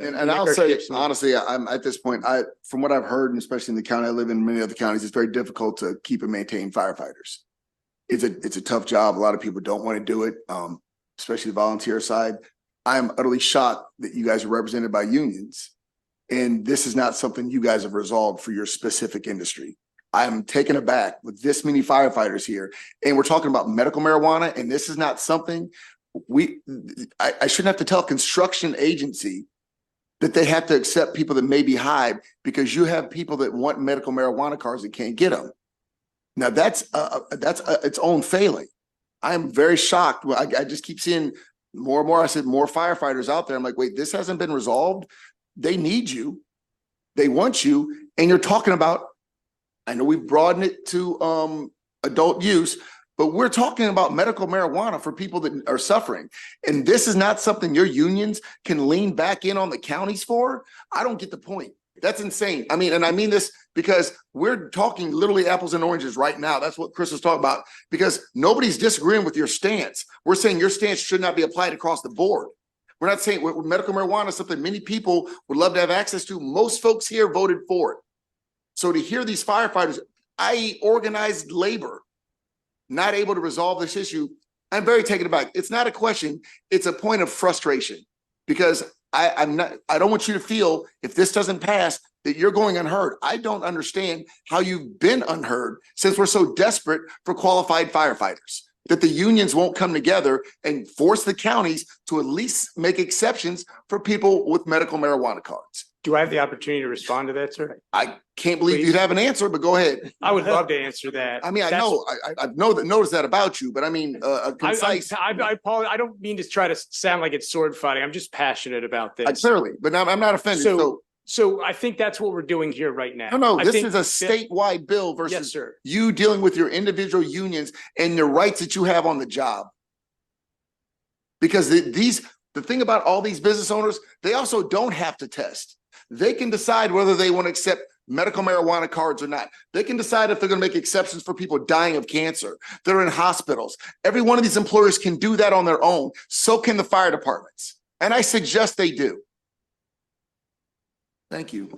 And I'll say, honestly, I'm at this point, from what I've heard, and especially in the county I live in, many other counties, it's very difficult to keep and maintain firefighters. It's a tough job. A lot of people don't want to do it, especially the volunteer side. I'm utterly shocked that you guys are represented by unions, and this is not something you guys have resolved for your specific industry. I'm taken aback with this many firefighters here, and we're talking about medical marijuana, and this is not something I shouldn't have to tell a construction agency that they have to accept people that may be high because you have people that want medical marijuana cards that can't get them. Now that's its own failing. I am very shocked. I just keep seeing more and more. I said more firefighters out there. I'm like, wait, this hasn't been resolved. They need you. They want you. And you're talking about, I know we've broadened it to adult use, but we're talking about medical marijuana for people that are suffering. And this is not something your unions can lean back in on the counties for. I don't get the point. That's insane. I mean, and I mean this because we're talking literally apples and oranges right now. That's what Chris was talking about, because nobody's disagreeing with your stance. We're saying your stance should not be applied across the board. We're not saying medical marijuana is something many people would love to have access to. Most folks here voted for it. So to hear these firefighters, i.e. organized labor, not able to resolve this issue, I'm very taken aback. It's not a question, it's a point of frustration, because I don't want you to feel, if this doesn't pass, that you're going unheard. I don't understand how you've been unheard since we're so desperate for qualified firefighters, that the unions won't come together and force the counties to at least make exceptions for people with medical marijuana cards. Do I have the opportunity to respond to that, sir? I can't believe you'd have an answer, but go ahead. I would love to answer that. I mean, I noticed that about you, but I mean, a concise. I apologize. I don't mean to try to sound like it's sword fighting. I'm just passionate about this. Clearly, but I'm not offended. So I think that's what we're doing here right now. No, this is a statewide bill versus you dealing with your individual unions and the rights that you have on the job. Because the thing about all these business owners, they also don't have to test. They can decide whether they want to accept medical marijuana cards or not. They can decide if they're going to make exceptions for people dying of cancer that are in hospitals. Every one of these employers can do that on their own. So can the fire departments. And I suggest they do. Thank you.